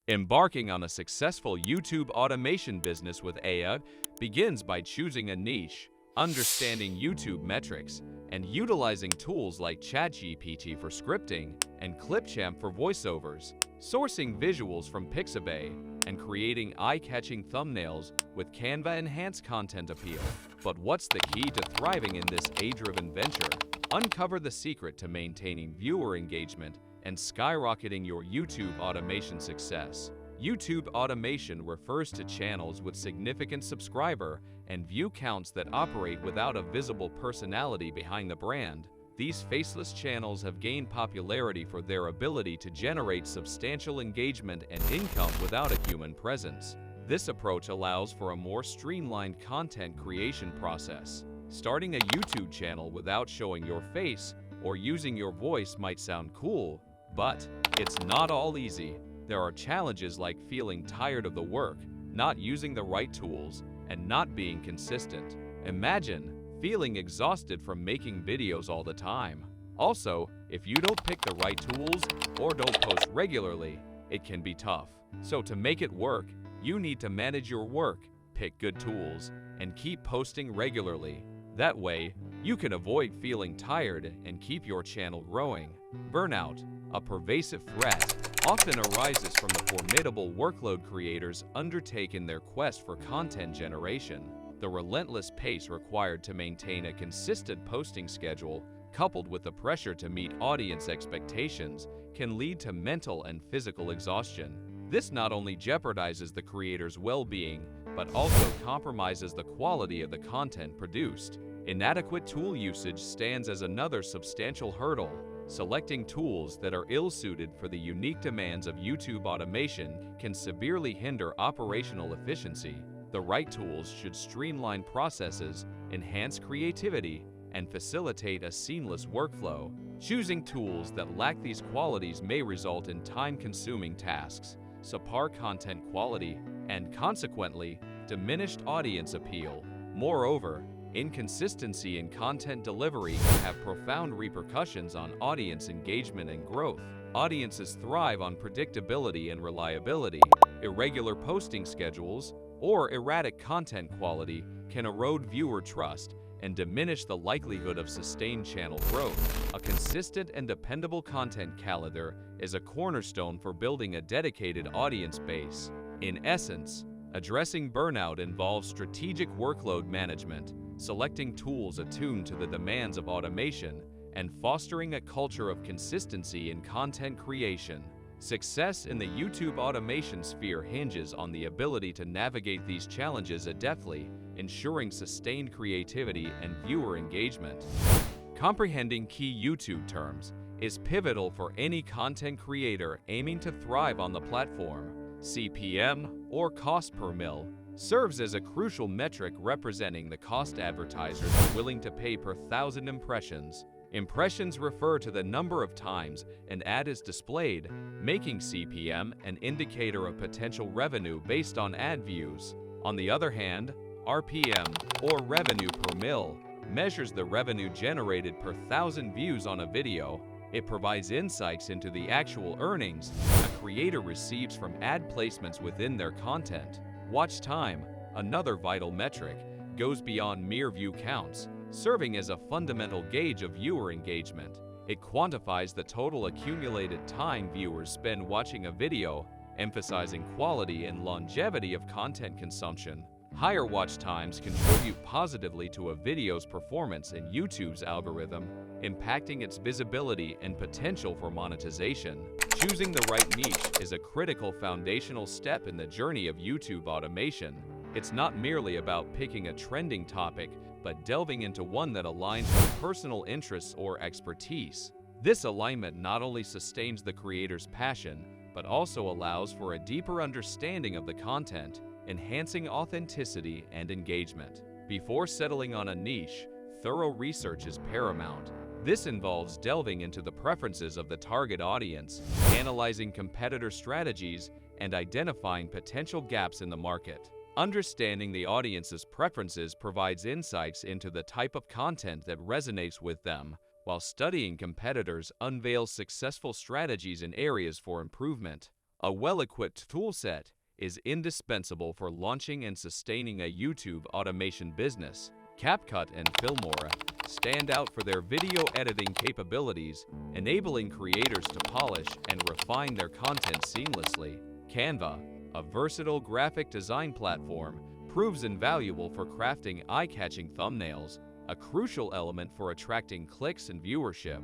Embarking on a successful YouTube automation business with AI begins by choosing a niche, understanding YouTube metrics, and utilizing tools like ChatGPT for scripting and ClipChamp for voiceovers, sourcing visuals from Pixabay, and creating eye-catching thumbnails with Canva enhance content appeal. But what's the key to thriving in this AI-driven venture? Uncover the secret to maintaining viewer engagement and skyrocketing your YouTube automation success. YouTube automation refers to channels with significant subscriber and view counts that operate without a visible personality behind the brand. These faceless channels have gained popularity for their ability to generate substantial engagement and income without a human presence. This approach allows for a more streamlined content creation process. Starting a YouTube channel without showing your face or using your voice might sound cool, but it's not all easy. There are challenges like feeling tired of the work, not using the right tools, and not being consistent. Imagine feeling exhausted from making videos all the time. Also, if you don't pick the right tools or don't post regularly, it can be tough. So to make it work, you need to manage your work, pick good tools, and keep posting regularly. That way, you can avoid feeling tired and keep your channel growing. Burnout, a pervasive threat, often arises from the formidable workload creators undertake in their quest for content generation. The relentless pace required to maintain a consistent posting schedule, coupled with the pressure to meet audience expectations, can lead to mental and physical exhaustion. This not only jeopardizes the creator's well-being, but also compromises the quality of the content produced. Inadequate tool usage stands as another substantial hurdle. Selecting tools that are ill-suited for the unique demands of YouTube automation can severely hinder operational efficiency. The right tools should streamline processes, enhance creativity, and facilitate a seamless workflow. Choosing tools that lack these qualities may result in time-consuming tasks, subpar content quality, and consequently, diminished audience appeal. Moreover, inconsistency in content delivery can have profound repercussions on audience engagement and growth. Audiences thrive on predictability and reliability. Irregular posting schedules or erratic content quality can erode viewer trust and diminish the likelihood of sustained channel growth. A consistent and dependable content calendar is a cornerstone for building a dedicated audience base. In essence, addressing burnout involves strategic workload management, selecting tools attuned to the demands of automation, and fostering a culture of consistency in content creation. Success in the YouTube automation sphere hinges on the ability to navigate these challenges adeptly, ensuring sustained creativity and viewer engagement. Comprehending key YouTube terms is pivotal for any content creator aiming to thrive on the platform. CPM, or cost per mil, serves as a crucial metric representing the cost advertisers are willing to pay per 1,000 impressions. Impressions refer to the number of times an ad is displayed, making CPM an indicator of potential revenue based on ad views. On the other hand, RPM, or revenue per mil, measures the revenue generated per 1,000 views on a video. It provides insights into the actual earnings a creator receives from ad placements within their content. Watch time, another vital metric, goes beyond mere view counts, serving as a fundamental gauge of viewer engagement. It quantifies the total accumulated time viewers spend watching a video, emphasizing quality and longevity of content consumption. Higher watch times contribute positively to a video's performance in YouTube's algorithm, impacting its visibility and potential for monetization. Choosing the right niche is a critical foundational step in the journey of YouTube automation. It's not merely about picking a trending topic, but delving into one that aligns with personal interests or expertise. This alignment not only sustains the creator's passion, but also allows for a deeper understanding of the content, enhancing authenticity and engagement. Before settling on a niche, thorough research is paramount. This involves delving into the preferences of the target audience, analyzing competitor strategies, and identifying potential gaps in the market. Understanding the audience's preferences provides insights into the type of content that resonates with them, while studying competitors unveils successful strategies and areas for improvement. A well-equipped toolset is indispensable for launching and sustaining a YouTube automation business. CapCut and Filmora stand out for their video editing capabilities, enabling creators to polish and refine their content seamlessly. Canva, a versatile graphic design platform, proves invaluable for crafting eye-catching thumbnails, a crucial element for attracting clicks and viewership.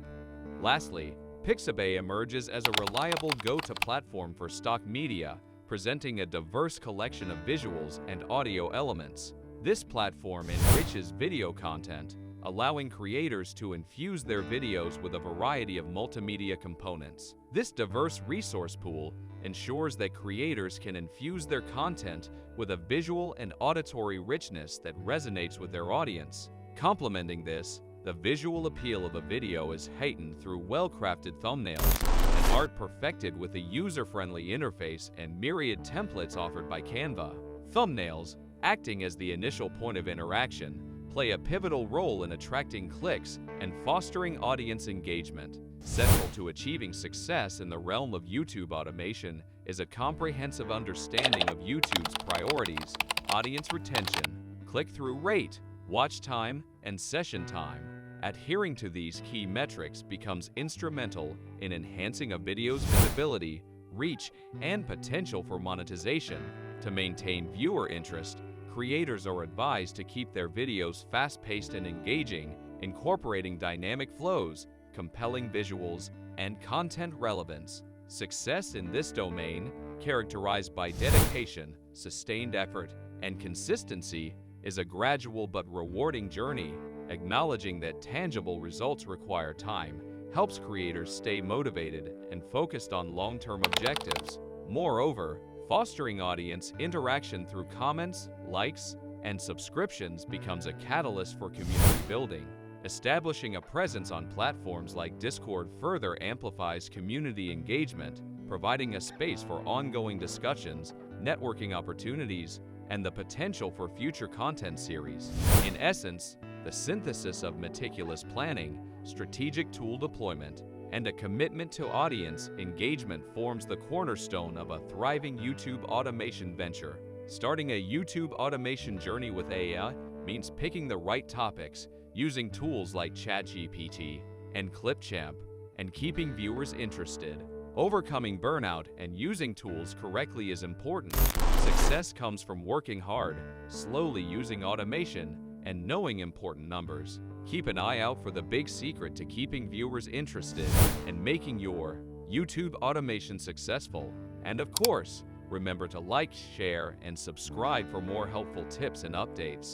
Lastly, Pixabay emerges as a reliable go-to platform for stock media, presenting a diverse collection of visuals and audio elements. This platform enriches video content, allowing creators to infuse their videos with a variety of multimedia components. This diverse resource pool ensures that creators can infuse their content with a visual and auditory richness that resonates with their audience. Complementing this, the visual appeal of a video is heightened through well-crafted thumbnails and art perfected with a user-friendly interface and myriad templates offered by Canva. Thumbnails, acting as the initial point of interaction, play a pivotal role in attracting clicks and fostering audience engagement. Central to achieving success in the realm of YouTube automation is a comprehensive understanding of YouTube's priorities, audience retention, click-through rate, watch time, and session time. Adhering to these key metrics becomes instrumental in enhancing a video's visibility, reach, and potential for monetization. To maintain viewer interest, creators are advised to keep their videos fast-paced and engaging, incorporating dynamic flows, compelling visuals, and content relevance. Success in this domain, characterized by dedication, sustained effort, and consistency, is a gradual but rewarding journey. Acknowledging that tangible results require time helps creators stay motivated and focused on long-term objectives. Moreover, fostering audience interaction through comments, likes, and subscriptions becomes a catalyst for community building. Establishing a presence on platforms like Discord further amplifies community engagement, providing a space for ongoing discussions, networking opportunities, and the potential for future content series. In essence, the synthesis of meticulous planning, strategic tool deployment, and a commitment to audience engagement forms the cornerstone of a thriving YouTube automation venture. Starting a YouTube automation journey with AI means picking the right topics, using tools like ChatGPT and ClipChamp, and keeping viewers interested. Overcoming burnout and using tools correctly is important. Success comes from working hard, slowly using automation, and knowing important numbers. Keep an eye out for the big secret to keeping viewers interested and making your YouTube automation successful. And of course, remember to like, share, and subscribe for more helpful tips and updates.